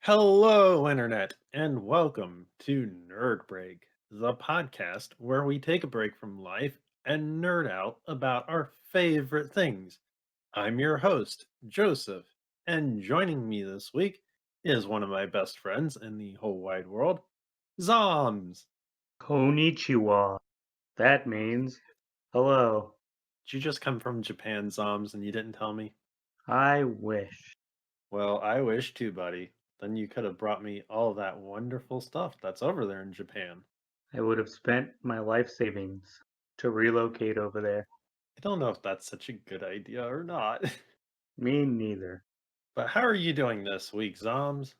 Hello, Internet, and welcome to Nerd Break, the podcast where we take a break from life and nerd out about our favorite things. I'm your host, Joseph, and joining me this week is one of my best friends in the whole wide world, Zoms. Konnichiwa. That means hello. Did you just come from Japan, Zoms, and you didn't tell me? I wish Well, I wish too, buddy. Then you could have brought me all that wonderful stuff that's over there in Japan. I would have spent my life savings to relocate over there. I don't know if that's such a good idea or not. Me neither. But how are you doing this week, Zoms?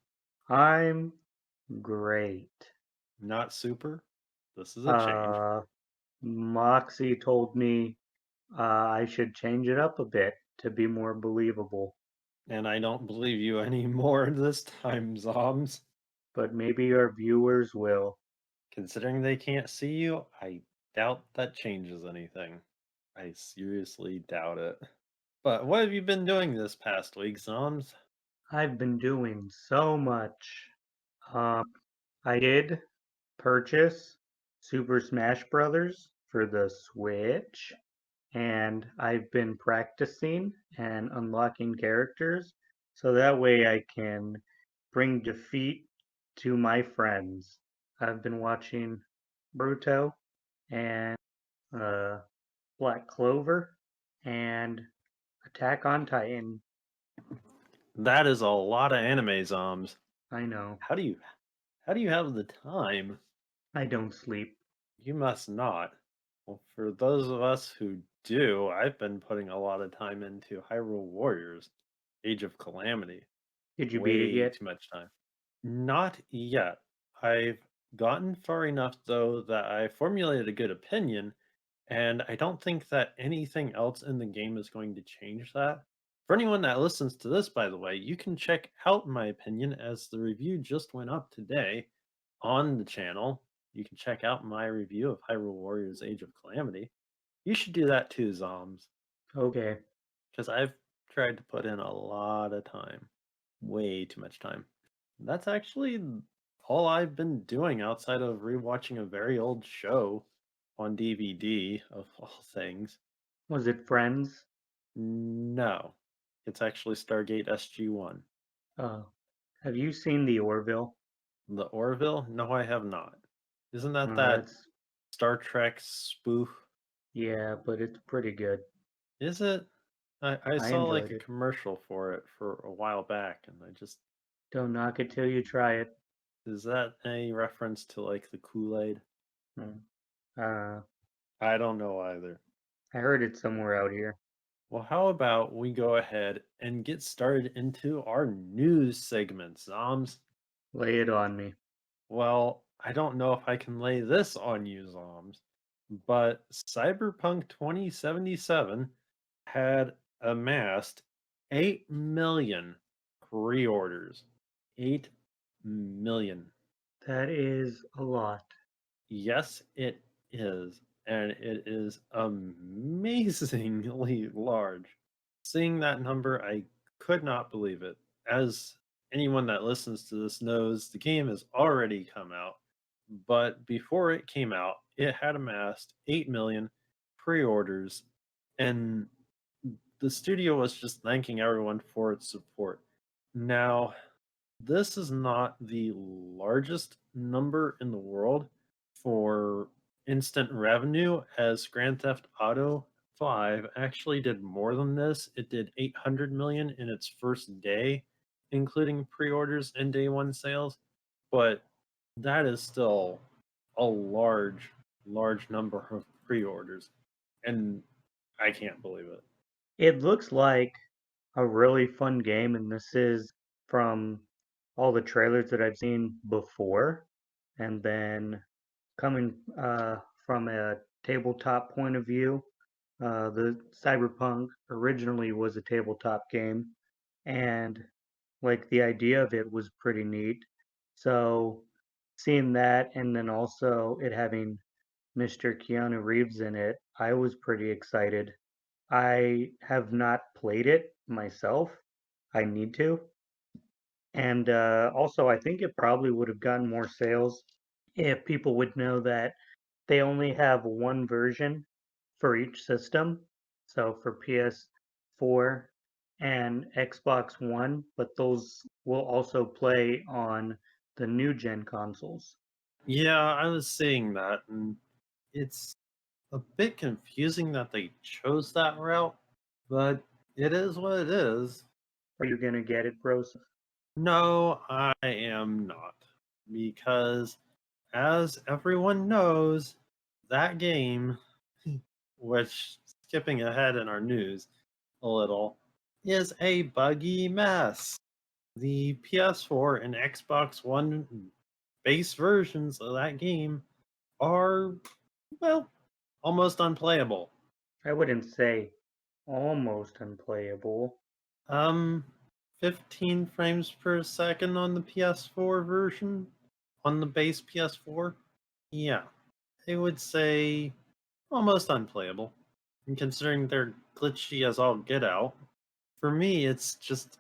I'm great. Not super? This is a change. Uh, Moxie told me I should change it up a bit to be more believable, And I don't believe you anymore this time, Zoms. but maybe our viewers will. Considering they can't see you, I doubt that changes anything. I seriously doubt it. But what have you been doing this past week, Zoms? I've been doing so much. Um, I did purchase Super Smash Brothers for the Switch, and I've been practicing and unlocking characters so that way I can bring defeat to my friends. I've been watching Bruto and uh, Black Clover and Attack on Titan. That is a lot of anime, Zoms. I know, How do you how do you have the time? I don't sleep. You must not. Well, for those of us who do, I've been putting a lot of time into Hyrule Warriors, Age of Calamity. Did you beat it Way yet? too much time. Not yet. I've gotten far enough, though, that I formulated a good opinion, and I don't think that anything else in the game is going to change that. For anyone that listens to this, by the way, you can check out my opinion as the review just went up today on the channel. You can check out my review of Hyrule Warriors Age of Calamity. You should do that too, Zoms, Okay. because I've tried to put in a lot of time. Way too much time. That's actually all I've been doing outside of rewatching a very old show on DVD, of all things. Was it Friends? No, it's actually Stargate SG-1. Uh, have you seen the Orville? The Orville? No, I have not. Isn't that that That's Star Trek spoof? yeah, but it's pretty good. Is it? I I saw like enjoyed a it. commercial for it for a while back, and I just Don't knock it till you try it. is that a reference to like the Kool-Aid? Mm. Uh, I don't know either. I heard it somewhere out here. Well, how about we go ahead and get started into our news segment, Zoms? Lay it on me. Well, I don't know if I can lay this on you, Zoms, but Cyberpunk 2077 had amassed 8 million pre orders. 8 million. That is a lot. Yes, it is. And it is amazingly large. Seeing that number, I could not believe it. As anyone that listens to this knows, the game has already come out. But before it came out, it had amassed 8 million pre orders. And the studio was just thanking everyone for its support. Now, this is not the largest number in the world for instant revenue, as Grand Theft Auto 5 actually did more than this. It did 800 million in its first day, including pre-orders and day one sales, but that is still a large number of pre-orders, and I can't believe it. It looks like a really fun game, and this is from all the trailers that I've seen before. And then coming from a tabletop point of view, the Cyberpunk originally was a tabletop game, and like the idea of it was pretty neat. So seeing that and then also it having Mr. Keanu Reeves in it, I was pretty excited. I have not played it myself. I need to. And also, I think it probably would have gotten more sales if people would know that they only have one version for each system. So for PS4 and Xbox One, but those will also play on the new gen consoles. Yeah, I was seeing that, and it's a bit confusing that they chose that route, but it is what it is. Are you gonna get it, bros? No, I am not. Because, as everyone knows, that game, which, skipping ahead in our news a little, is a buggy mess. The PS4 and Xbox One base versions of that game are, well, almost unplayable. I wouldn't say almost unplayable. Um, 15 frames per second on the PS4 version, on the base PS4. Yeah, I would say almost unplayable. And considering they're glitchy as all get out, for me, it's just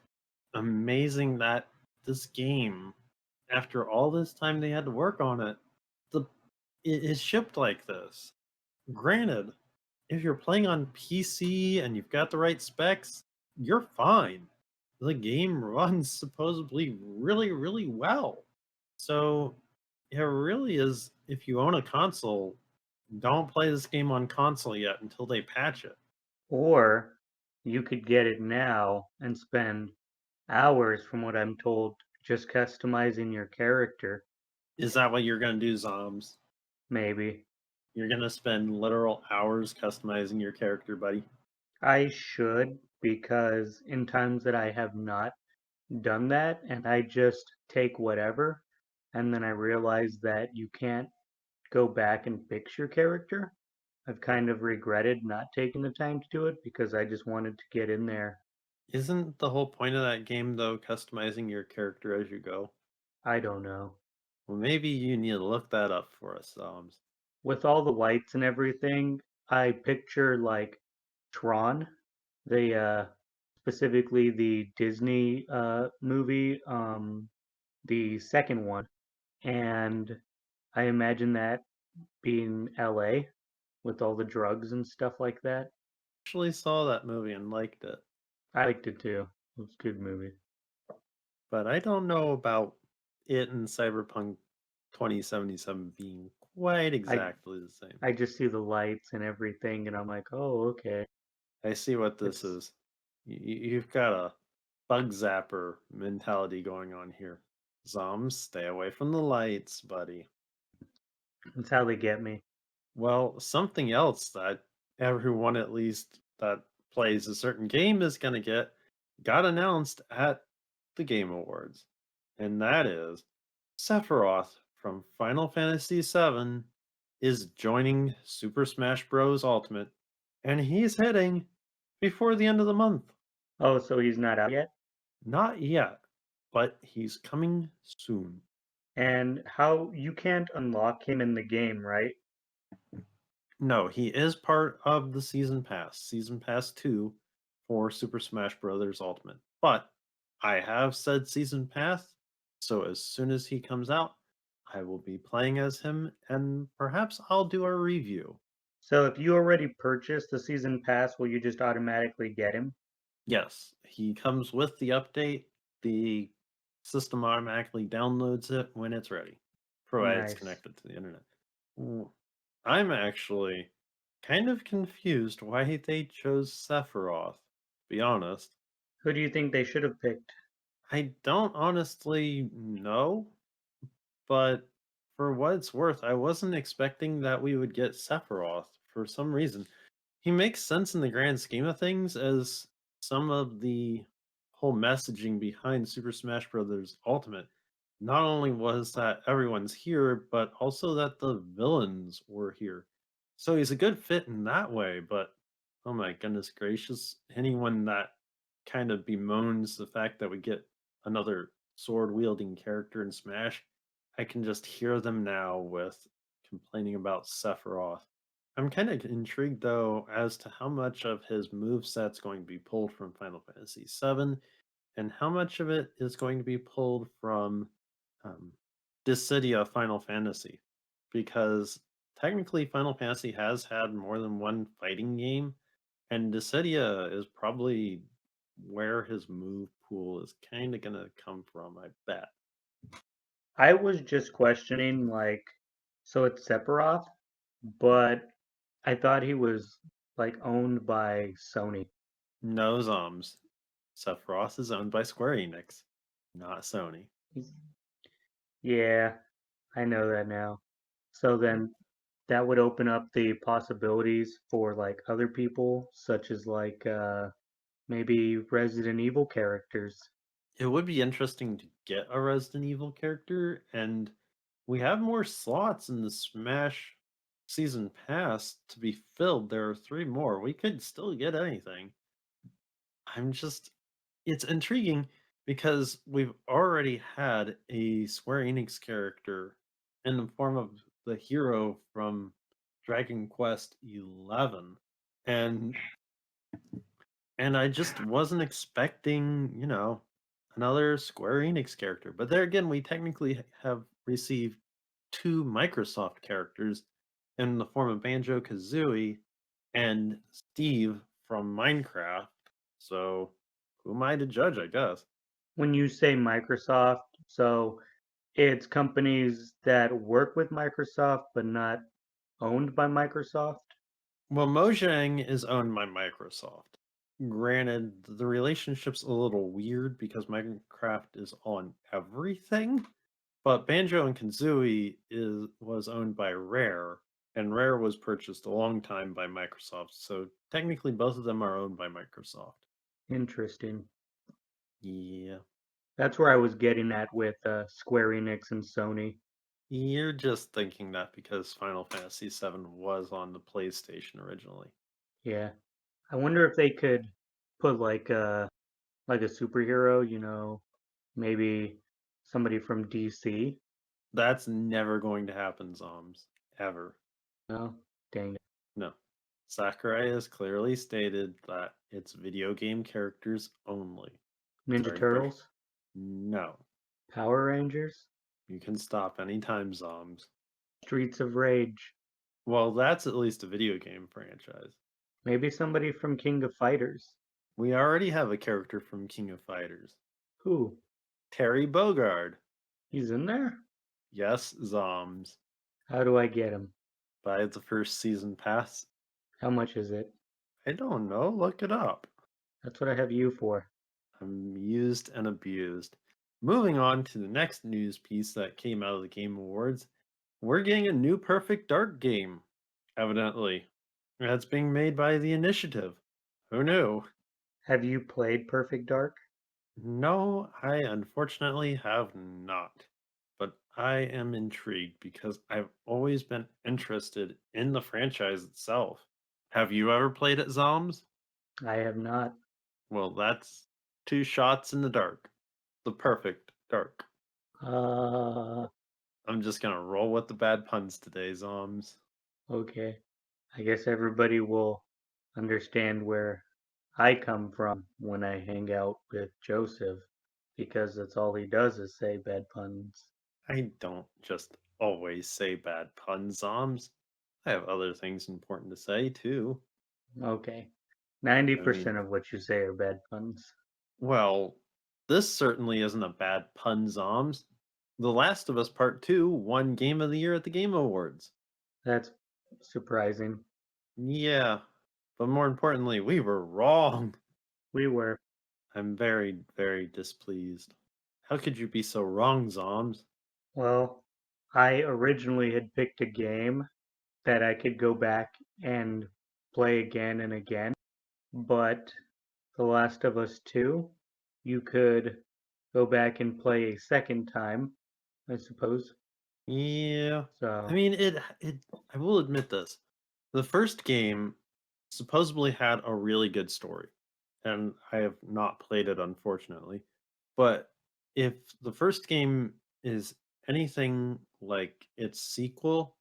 amazing that this game, after all this time they had to work on it, the it is shipped like this. Granted, if you're playing on PC and you've got the right specs, you're fine. The game runs supposedly really, really well. So it really is, if you own a console, don't play this game on console yet until they patch it. Or you could get it now and spend hours, from what I'm told, just customizing your character, Is that what you're going to do, Zombs? maybe. You're going to spend literal hours customizing your character, buddy. I should, because in times that I have not done that and I just take whatever, and then I realize that you can't go back and fix your character. I've kind of regretted not taking the time to do it because I just wanted to get in there. Isn't the whole point of that game, though, customizing your character as you go? I don't know. Well, maybe you need to look that up for us, Zombs. With all the lights and everything, I picture like Tron, the specifically the Disney movie, the second one, and I imagine that being LA with all the drugs and stuff like that. Actually saw that movie and liked it, I liked it too. It was a good movie. but I don't know about it and Cyberpunk 2077 being quite I exactly the same. I just see the lights and everything, and I'm like, oh, okay. I see what this It's is. You've got a bug zapper mentality going on here. Zombs, stay away from the lights, buddy. it's how they get me. Well, something else that everyone, at least that plays a certain game, is going to get got announced at the Game Awards. And that is Sephiroth from Final Fantasy VII is joining Super Smash Bros. Ultimate, and he's hitting before the end of the month. Oh, so he's not out yet? Not yet, but he's coming soon. And how you can't unlock him in the game, right? No, he is part of the Season Pass 2 for Super Smash Bros. Ultimate. But I have said Season Pass, so as soon as he comes out, I will be playing as him and perhaps I'll do a review. So if you already purchased the season pass, will you just automatically get him? Yes, he comes with the update. The system automatically downloads it when it's ready, provided it's Nice. connected to the internet. Mm, I'm actually kind of confused why they chose Sephiroth, to be honest. Who do you think they should have picked? I don't honestly know, but for what it's worth, I wasn't expecting that we would get Sephiroth for some reason. He makes sense in the grand scheme of things, as some of the whole messaging behind Super Smash Bros. Ultimate not only was that everyone's here, but also that the villains were here. So he's a good fit in that way, but oh my goodness gracious, anyone that kind of bemoans the fact that we get another sword wielding character in Smash, I can just hear them now with complaining about Sephiroth. I'm kind of intrigued though as to how much of his move set's going to be pulled from Final Fantasy VII, and how much of it is going to be pulled from um, Dissidia Final Fantasy? Because technically, Final Fantasy has had more than one fighting game, and Dissidia is probably where his move pool is kind of going to come from, I bet. I was just questioning, like, so it's Sephiroth, but I thought he was like owned by Sony. No Zoms. Sephiroth is owned by Square Enix, not Sony. He's- Yeah, I know that now. So then that would open up the possibilities for like other people, such as like maybe Resident Evil characters. It would be interesting to get a Resident Evil character, and we have more slots in the Smash Season Pass to be filled. There are three more. We could still get anything. I'm just, it's intriguing because we've already had a Square Enix character in the form of the hero from Dragon Quest 11. And I just wasn't expecting, another Square Enix character. But there again, we technically have received two Microsoft characters in the form of Banjo Kazooie and Steve from Minecraft. So who am I to judge, I guess? When you say Microsoft, so it's companies that work with Microsoft but not owned by Microsoft. Well, Mojang is owned by Microsoft. Granted, the relationship's a little weird because Minecraft is on everything, but Banjo and Kazooie was owned by Rare, and Rare was purchased a long time by Microsoft. So technically, both of them are owned by Microsoft. Interesting. Yeah, That's where I was getting at with Square Enix and Sony. you're just thinking that because Final Fantasy VII was on the PlayStation originally. Yeah. I wonder if they could put like a superhero, maybe somebody from DC. That's never going to happen, Zoms. Ever. No, dang it. No. Sakurai has clearly stated that it's video game characters only. Ninja Sorry to break. Turtles, No. Power Rangers, You can stop anytime, Zoms. Streets of Rage, Well, that's at least a video game franchise. maybe somebody from King of Fighters. We already have a character from King of Fighters. Who? Terry Bogard. He's in there? Yes, Zoms. How do I get him? Buy the first season pass. How much is it? I don't know. Look it up. That's what I have you for. I'm used and abused. Moving on to the next news piece that came out of the Game Awards, we're getting a new Perfect Dark game, evidently. That's being made by the Initiative. Who knew? Have you played Perfect Dark? No, I unfortunately have not. But I am intrigued because I've always been interested in the franchise itself. Have you ever played it, Zoms? I have not. Well, that's two shots in the dark. The perfect dark. Uh, I'm just gonna roll with the bad puns today, Zoms. okay. I guess everybody will understand where I come from when I hang out with Joseph, because that's all he does is say bad puns. I don't just always say bad puns, Zoms. I have other things important to say, too. Okay. I mean, 90% of what you say are bad puns. well, this certainly isn't a bad pun, Zoms. The Last of Us Part 2 won Game of the Year at the Game Awards. That's surprising. Yeah, but more importantly, we were wrong. We were. I'm very, very displeased. How could you be so wrong, Zoms? Well, I originally had picked a game that I could go back and play again and again, but The Last of Us 2, you could go back and play a second time, I suppose. Yeah. I So, mean, it I will admit this. The first game supposedly had a really good story, and I have not played it unfortunately. But if the first game is anything like its sequel,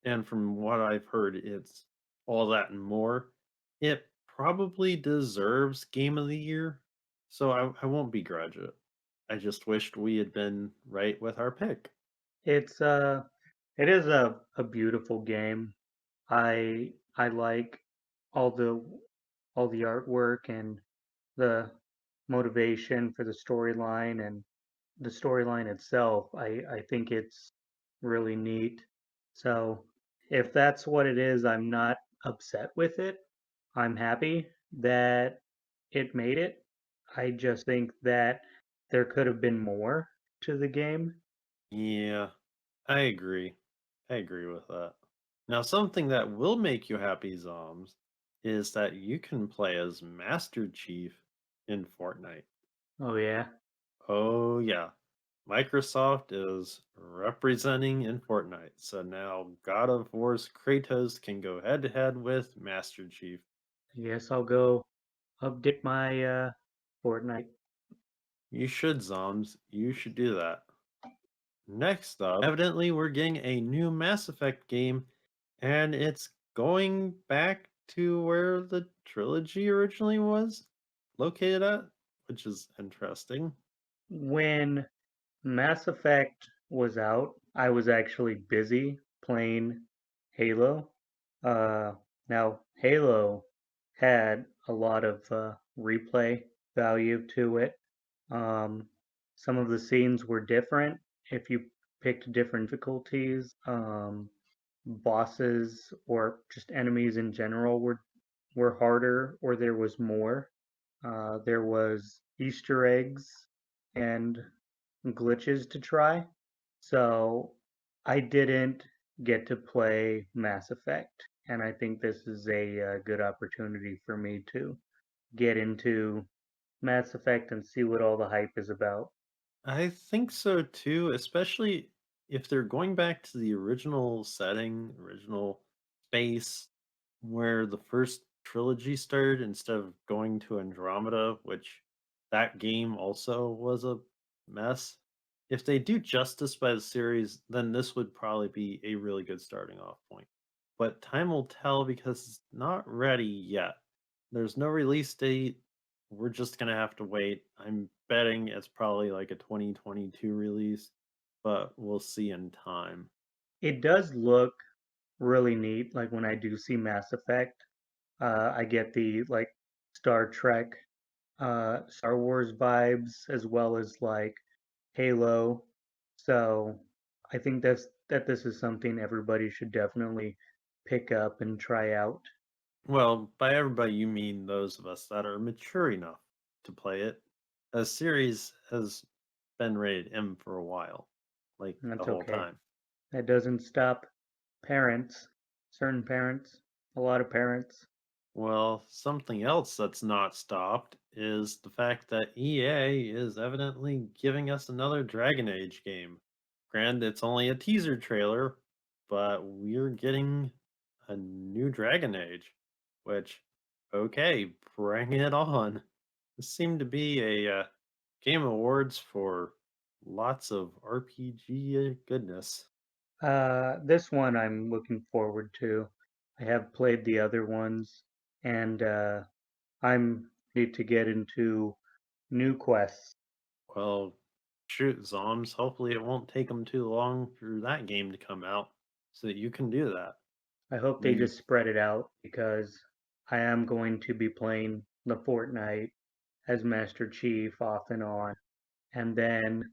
and from what I've heard it's all that and more, it probably deserves Game of the Year. So I won't begrudge it. I just wished we had been right with our pick. It's it is a beautiful game. I like all the all the artwork and the motivation for the storyline and the storyline itself. I think it's really neat. So if that's what it is, I'm not upset with it. I'm happy that it made it. I just think that there could have been more to the game. Yeah, I agree. I agree with that. Now, something that will make you happy, Zoms, is that you can play as Master Chief in Fortnite. Oh yeah. Oh, yeah. Microsoft is representing in Fortnite. So now God of War's Kratos can go head to head with Master Chief. I guess I'll go update my Fortnite. You should, Zoms. You should do that. Next up, evidently, we're getting a new Mass Effect game, and it's going back to where the trilogy originally was located at, which is interesting. When Mass Effect was out, I was actually busy playing Halo. Uh, Now, Halo had a lot of replay value to it. Um, some of the scenes were different if you picked different difficulties. Bosses or just enemies in general were harder, or there was more. There was Easter eggs and glitches to try. So I didn't get to play Mass Effect, and I think this is a good opportunity for me to get into Mass Effect and see what all the hype is about. I think so too, especially if they're going back to the original setting, original space where the first trilogy started instead of going to Andromeda, which that game also was a mess. If they do justice by the series, then this would probably be a really good starting off point. But time will tell because it's not ready yet. There's no release date. We're just gonna have to wait. I'm betting it's probably like a 2022 release, but we'll see in time. It does look really neat. Like when I do see Mass Effect, I get the like Star Trek, Star Wars vibes as well as like Halo. So I think that this is something everybody should definitely pick up and try out. Well, by everybody, you mean those of us that are mature enough to play it. A series has been rated M for a while, like And the that's whole okay. time. That doesn't stop parents, certain parents, a lot of parents. Well, something else that's not stopped is the fact that EA is evidently giving us another Dragon Age game. Granted, it's only a teaser trailer, but we're getting a new Dragon Age, which, okay, bring it on. This seemed to be a Game Awards for lots of RPG goodness. This one I'm looking forward to. I have played the other ones, and I'm ready to get into new quests. Well, shoot, Zoms. Hopefully, it won't take them too long for that game to come out so that you can do that. I hope they You, just spread it out because I am going to be playing the Fortnite as Master Chief off and on, and then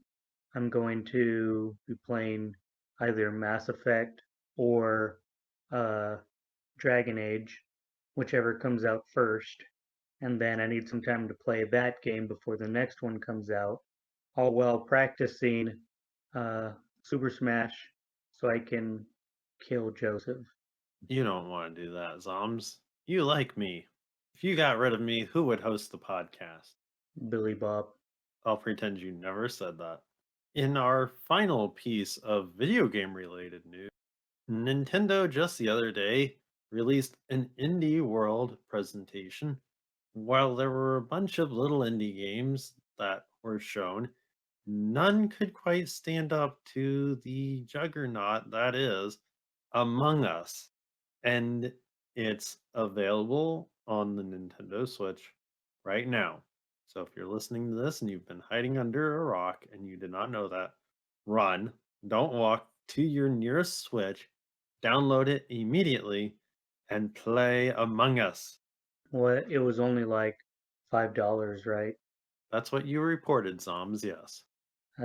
I'm going to be playing either Mass Effect or uh, Dragon Age, whichever comes out first. And then I need some time to play that game before the next one comes out, all while practicing uh, Super Smash so I can kill Joseph. you don't want to do that, Zoms. You like me. If you got rid of me, who would host the podcast? Billy Bob. I'll pretend you never said that. In our final piece of video game related news, Nintendo just the other day released an Indie World presentation. While there were a bunch of little indie games that were shown, none could quite stand up to the juggernaut that is Among Us. And it's available on the Nintendo Switch right now. So if you're listening to this and you've been hiding under a rock and you did not know that, run. Don't walk to your nearest Switch. Download it immediately and play Among Us. What? It was only like $5, right? That's what you reported, Zoms, yes.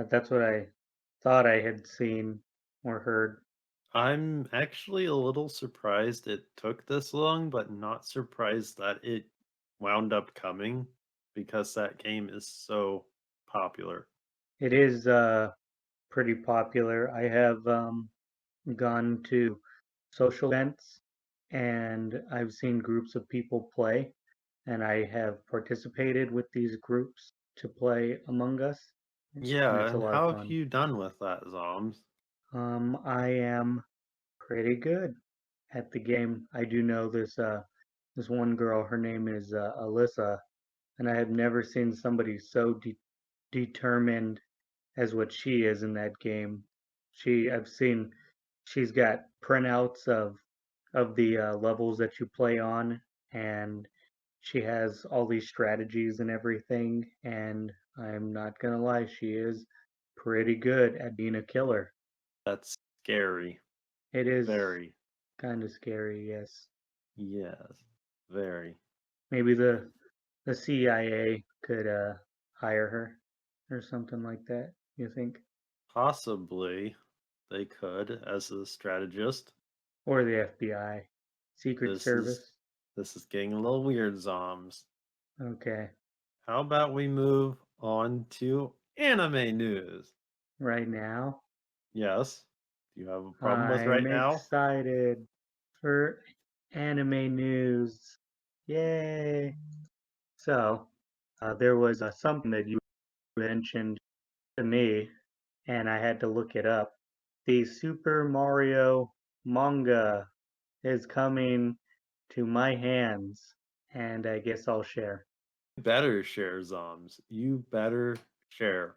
That's what I thought I had seen or heard. I'm actually a little surprised it took this long, but not surprised that it wound up coming because that game is so popular. It is pretty popular. I have gone to social events and I've seen groups of people play, and I have participated with these groups to play Among Us, and Yeah, it's a and lot of how have fun. you done with that, Zoms? I am pretty good at the game. I do know this one girl. Her name is Alyssa, and I have never seen somebody so determined as what she is in that game. I've seen she's got printouts of the levels that you play on, and she has all these strategies and everything. And I'm not gonna lie, she is pretty good at being a killer. That's scary. It is Very. kind of scary, yes. Yes. Very. Maybe the CIA could hire her or something like that. You think? Possibly they could as a strategist. Or the FBI, Secret This is Service. this is getting a little weird, Zoms. Okay, How about we move on to anime news? right now Yes. Do you have a problem with I'm right now? excited for anime news. Yay! So, there was something that you mentioned to me, and I had to look it up. The Super Mario manga is coming to my hands, and I guess I'll share. Better share, Zoms. You better share.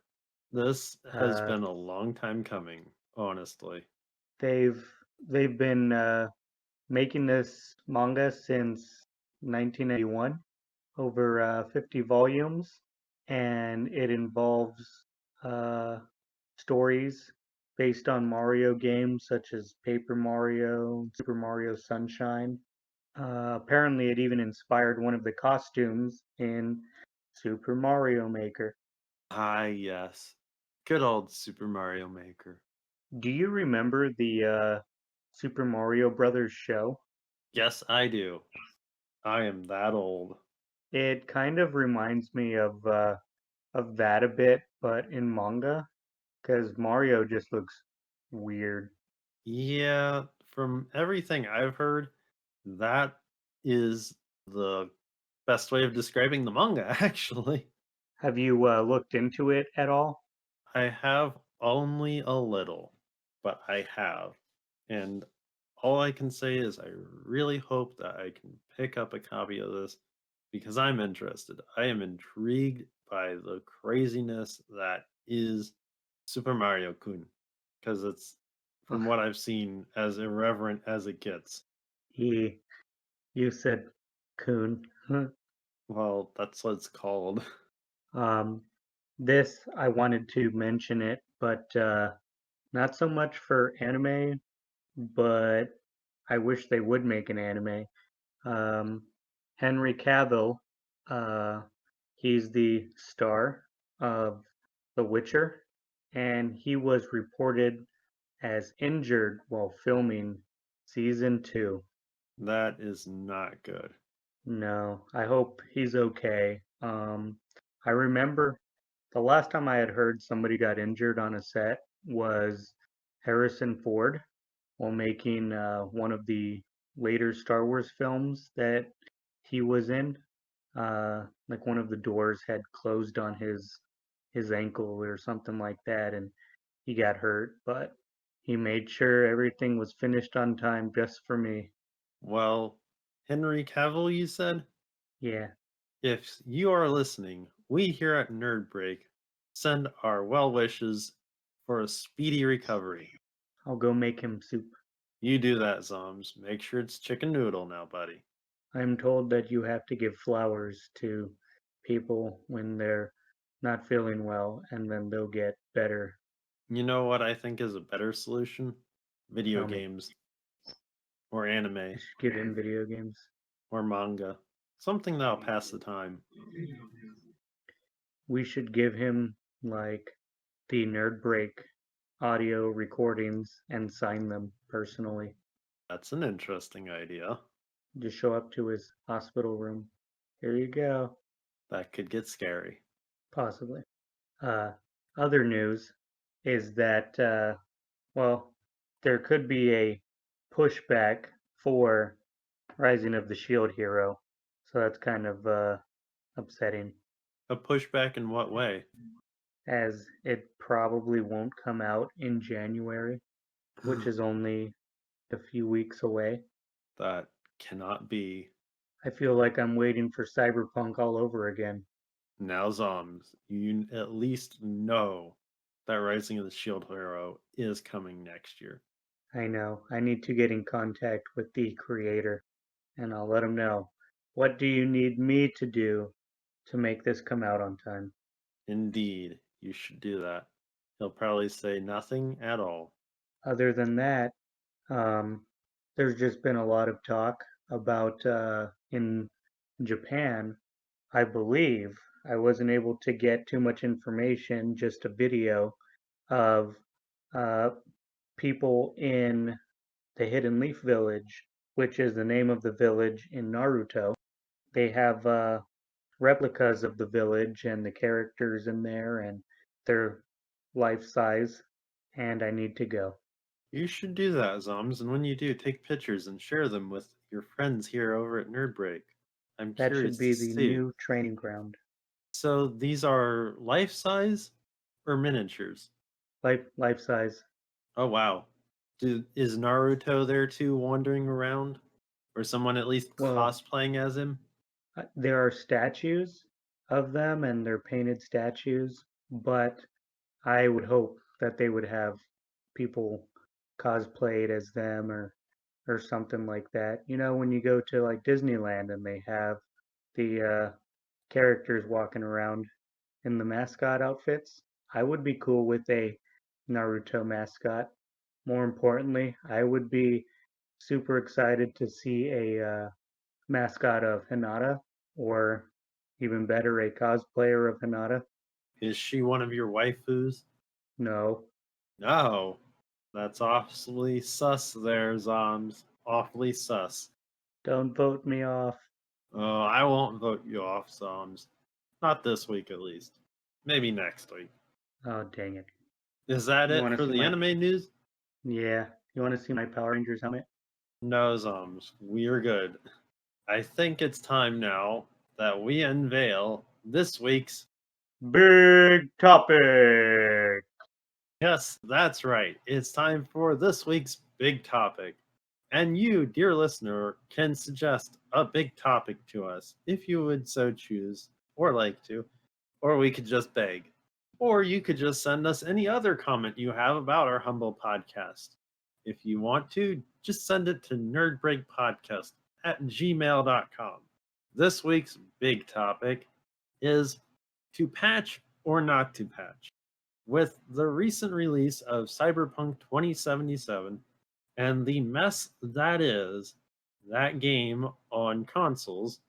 This has Uh, been a long time coming, honestly. they've they've been making this manga since 1991, over 50 volumes, and it involves uh, stories based on Mario games such as Paper Mario, Super Mario Sunshine. Apparently, it even inspired one of the costumes in Super Mario Maker. Ah, yes. Good old Super Mario Maker. Do you remember the Super Mario Brothers show? Yes, I do. I am that old. It kind of reminds me of that a bit, but in manga, because Mario just looks weird. Yeah, from everything I've heard, that is the best way of describing the manga, actually. Have you looked into it at all? I have only a little, but I have. And all I can say is I really hope that I can pick up a copy of this because I'm interested. I am intrigued by the craziness that is Super Mario Kun because it's, from what I've seen, as irreverent as it gets. He, you said Coon. Well, that's what it's called. um, this I wanted to mention it, but not so much for anime, but I wish they would make an anime. Um, Henry Cavill, uh, he's the star of The Witcher, and he was reported as injured while filming season 2. That is not good. No, I hope he's okay. I remember the last time I had heard somebody got injured on a set was Harrison Ford while making one of the later Star Wars films that he was in. Like one of the doors had closed on his ankle or something like that, and he got hurt, but he made sure everything was finished on time just for me. Well, Henry Cavill, you said? Yeah, If you are listening, we here at Nerd Break send our well wishes for a speedy recovery. I'll go make him soup. You do that, Zoms. Make sure it's chicken noodle now, buddy. I'm told that you have to give flowers to people when they're not feeling well, and then they'll get better. You know what I think is a better solution? Video Tell me, games or anime I should get in video games. or manga. Something that'll pass the time. We should give him like the Nerd Break audio recordings and sign them personally. That's an interesting idea. Just show up to his hospital room. Here you go. That could get scary. Possibly. Uh, Other news is that, well, there could be a pushback for Rising of the Shield Hero. So that's kind of upsetting, A pushback in what way? as it probably won't come out in January, which is only a few weeks away. That cannot be. I feel like I'm waiting for Cyberpunk all over again. Now, Zombs, you at least know that Rising of the Shield Hero is coming next year. I know. I need to get in contact with the creator and I'll let him know. What do you need me to do to make this come out on time? Indeed, you should do that. He'll probably say nothing at all. Other than that, um, there's just been a lot of talk about in Japan. I believe I wasn't able to get too much information, just a video of uh, people in the Hidden Leaf Village, which is the name of the village in Naruto. They have replicas of the village and the characters in there, and they're life size. And I need to go. You should do that, Zoms, and when you do, take pictures and share them with your friends here over at Nerd Break. I'm That should curious be to the see. new training ground. So these are life size or miniatures? Life size. Oh wow. Is Naruto there too wandering around? Or someone at least Well, cosplaying as him? there are statues of them, and they're painted statues, but I would hope that they would have people cosplayed as them or something like that. You know, when you go to like Disneyland and they have the characters walking around in the mascot outfits, I would be cool with a Naruto mascot. More importantly, I would be super excited to see a mascot of Hinata, or even better, a cosplayer of Hinata. Is she one of your waifus? No, No. That's awfully sus there, Zoms. Awfully sus. don't vote me off. Oh, I won't vote you off, Zoms. Not this week, at least. Maybe next week. Oh, dang it. Is that You it want to for see the my. anime news? Yeah, you want to see my Power Rangers helmet? No, Zoms. We're good. I think it's time now that we unveil this week's. Big topic! Yes, that's right. It's time for this week's big topic. And you, dear listener, can suggest a big topic to us if you would so choose or like to, or we could just beg. Or you could just send us any other comment you have about our humble podcast. If you want to, just send it to nerdbreakpodcast at gmail.com. This week's big topic is to patch or not to patch. With the recent release of Cyberpunk 2077 and the mess that is that game on consoles,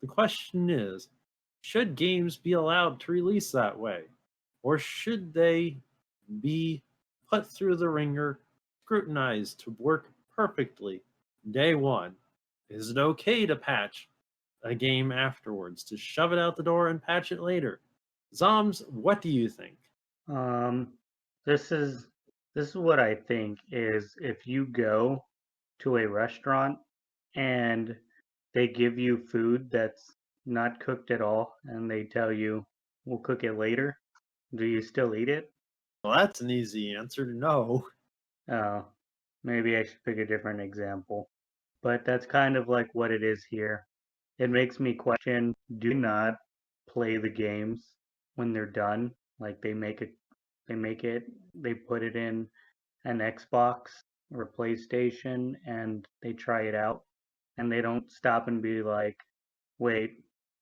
the question is, should games be allowed to release that way? Or should they be put through the ringer, scrutinized to work perfectly day one? Is it okay to patch a game afterwards, to shove it out the door and patch it later? Zoms, what do you think? Um, this is this is what I think is if you go to a restaurant and they give you food that's not cooked at all and they tell you we'll cook it later, do you still eat it? Well, that's an easy answer. No. Oh, maybe I should pick a different example. But that's kind of like what it is here. It makes me question, do not play the games when they're done. Like they put it in an Xbox or a PlayStation and they try it out and they don't stop and be like, wait,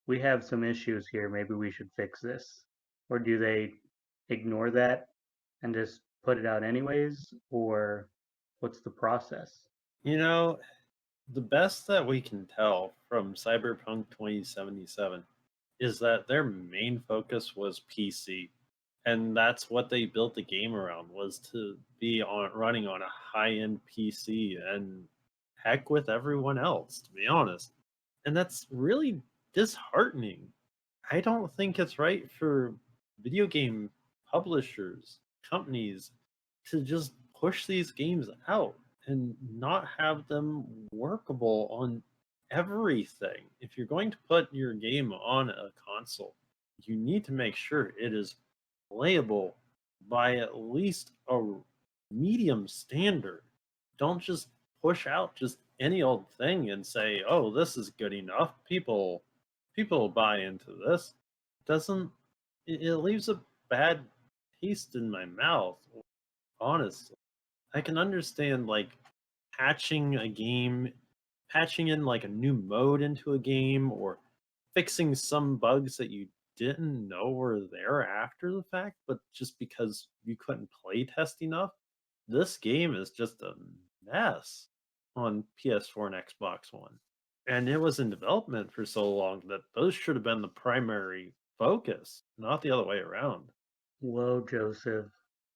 we have some issues here, maybe we should fix this? Or do they ignore that and just put it out anyways? Or what's the process? You know, the best that we can tell from Cyberpunk 2077 is that their main focus was PC. And that's what they built the game around, was to be on running on a high-end PC, and heck with everyone else, to be honest. And that's really disheartening. I don't think it's right for video game publishers, companies, to just push these games out and not have them workable on everything. If you're going to put your game on a console, you need to make sure it is playable by at least a medium standard. Don't just push out just any old thing and say, "Oh, this is good enough. People buy into this." Doesn't it leaves a bad taste in my mouth, honestly. I can understand like patching a game, patching in like a new mode into a game, or fixing some bugs that you didn't know were there after the fact, but just because you couldn't play test enough, this game is just a mess on PS4 and Xbox One. And it was in development for so long that those should have been the primary focus, not the other way around. Whoa, Joseph,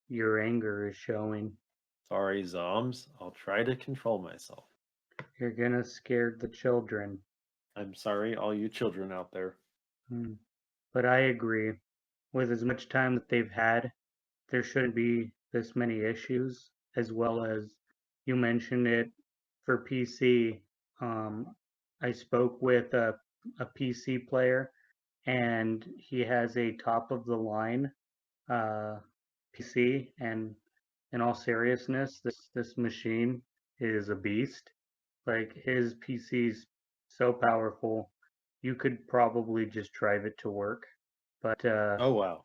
your anger is showing. Sorry, Zoms. I'll try to control myself. You're gonna scare the children. I'm sorry, all you children out there. Hmm. But I agree. With as much time that they've had, there shouldn't be this many issues, as well as you mentioned it for PC. Um, I spoke with a PC player, and he has a top of the line uh, PC, and in all seriousness, this machine is a beast. Like his PC's so powerful, you could probably just drive it to work. But Oh, wow.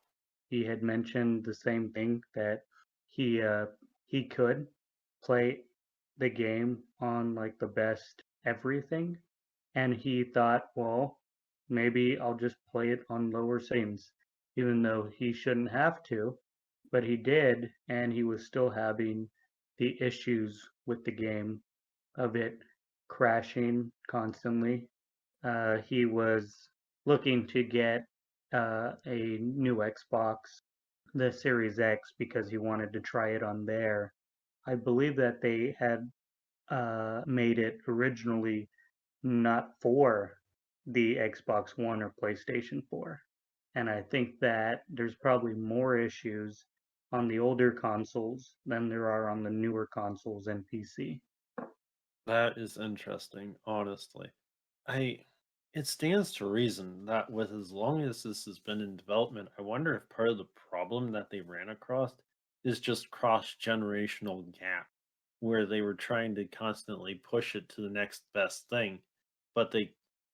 he had mentioned the same thing that he could play the game on like the best everything, and he thought, well, maybe I'll just play it on lower settings, even though he shouldn't have to, but he did, and he was still having the issues with the game of it crashing constantly. He was looking to get a new Xbox, the Series X, because he wanted to try it on there. I believe that they had made it originally not for the Xbox One or PlayStation 4. And I think that there's probably more issues on the older consoles than there are on the newer consoles and PC. That is interesting, honestly. I It stands to reason that with as long as this has been in development, I wonder if part of the problem that they ran across is just cross-generational gap, where they were trying to constantly push it to the next best thing, but they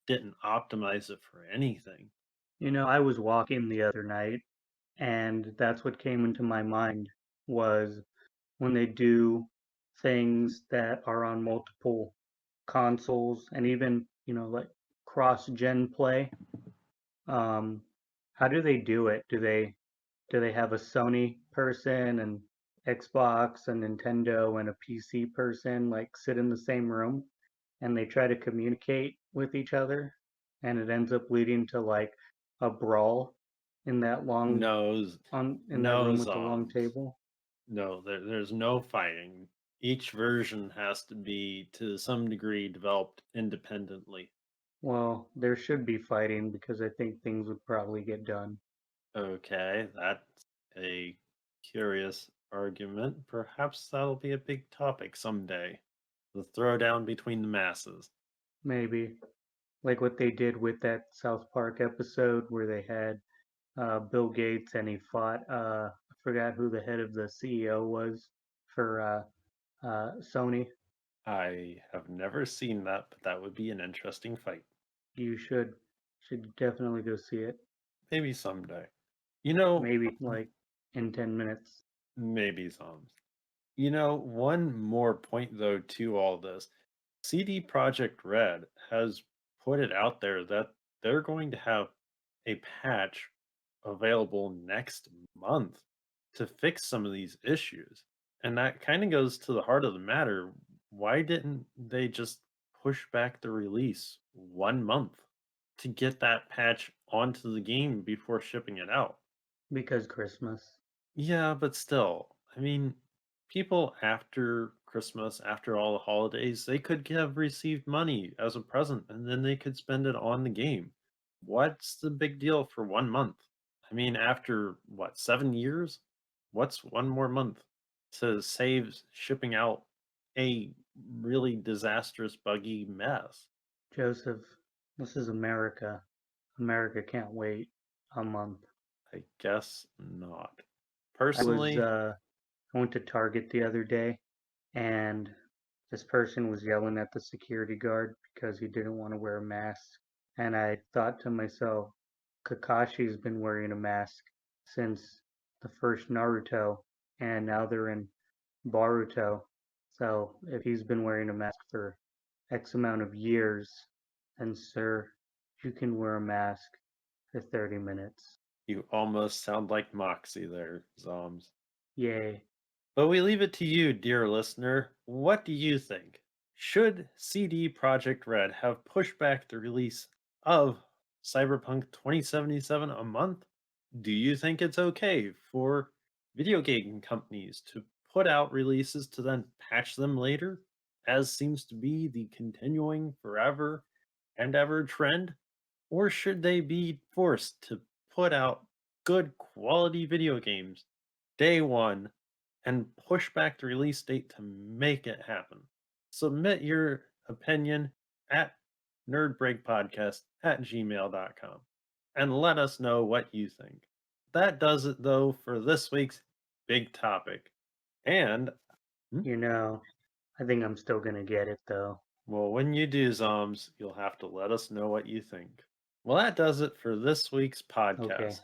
didn't optimize it for anything. You know, I was walking the other night, and that's what came into my mind was when they do things that are on multiple consoles and even, like cross-gen play. Um, how do they do it? Do they have a Sony person and Xbox and Nintendo and a PC person like sit in the same room and they try to communicate with each other and it ends up leading to like a brawl in that long No, on in that no room with the long zombs. table? No, there's no fighting. Each version has to be, to some degree, developed independently. Well, there should be fighting because I think things would probably get done. Okay, that's a curious argument. Perhaps that'll be a big topic someday. The throwdown between the masses. Maybe like what they did with that South Park episode where they had Bill Gates and he fought I forgot who the head of the CEO was for Sony. I have never seen that, but that would be an interesting fight. You should definitely go see it. Maybe someday. You know, Maybe like in 10 minutes. maybe some. One more point though to all this. CD Projekt Red has put it out there that they're going to have a patch available next month to fix some of these issues. And that kind of goes to the heart of the matter. Why didn't they just push back the release 1 month to get that patch onto the game before shipping it out? Because Christmas. Yeah, but still, I mean, people after Christmas, after all the holidays, they could have received money as a present and then they could spend it on the game. What's the big deal for 1 month? I mean, after what, 7 years? What's one more month to save shipping out a really disastrous, buggy mess? Joseph, this is America. America can't wait a month. I guess not. I was Personally, I went to Target the other day and this person was yelling at the security guard because he didn't want to wear a mask. And I thought to myself, Kakashi's been wearing a mask since the first Naruto, and now they're in Boruto. So if he's been wearing a mask for X amount of years, then sir, you can wear a mask for 30 minutes. you almost sound like Moxie there, Zoms. Yay. But we leave it to you, dear listener. What do you think? Should CD Projekt Red have pushed back the release of Cyberpunk 2077 a month? Do you think it's okay for video game companies to put out releases to then patch them later, as seems to be the continuing forever and ever trend? Or should they be forced to put out good quality video games day one and push back the release date to make it happen? Submit your opinion at nerdbreakpodcast@gmail.com and let us know what you think. That does it, though, for this week's big topic. And, You know, I think I'm still gonna get it though. well, when you do, Zoms, you'll have to let us know what you think. Well, that does it for this week's Okay. podcast.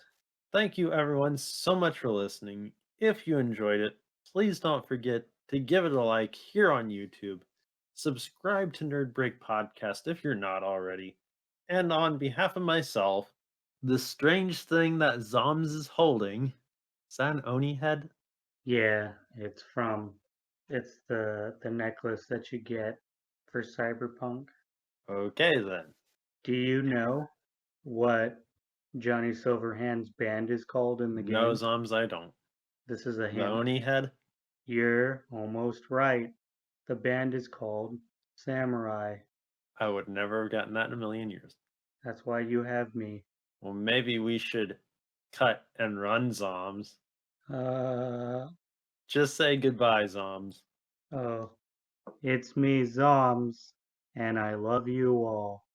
Thank you, everyone, so much for listening. If you enjoyed it, please don't forget to give it a like here on YouTube. Subscribe to Nerd Break Podcast if you're not already. And on behalf of myself, the strange thing that Zoms is holding, is that an Oni head? Yeah, it's the necklace that you get for Cyberpunk. Okay, then. Do you know what Johnny Silverhand's band is called in the No, game? Zoms, I don't. This is a The hint. Oni head? You're almost right. The band is called Samurai. I would never have gotten that in a million years. That's why you have me. Well, maybe we should cut and run, Zoms. Uh Just say goodbye, Zoms. oh. It's me, Zoms, and I love you all.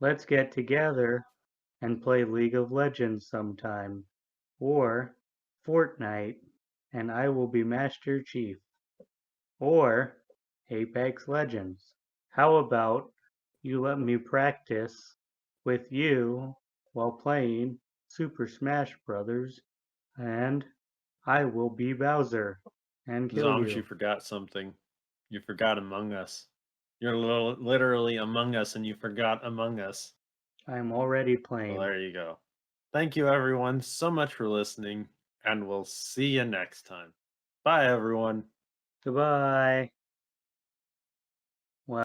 Let's get together and play League of Legends sometime. Or Fortnite, and I will be Master Chief. Or Apex Legends. How about you let me practice with you while playing Super Smash Brothers, and I will be Bowser and kill Zoms, you you. forgot something. You forgot Among Us. You're literally Among Us and you forgot Among Us. I'm already Well, playing. there you go. Thank you, everyone, so much for listening, and we'll see you next time. Bye, everyone. Goodbye.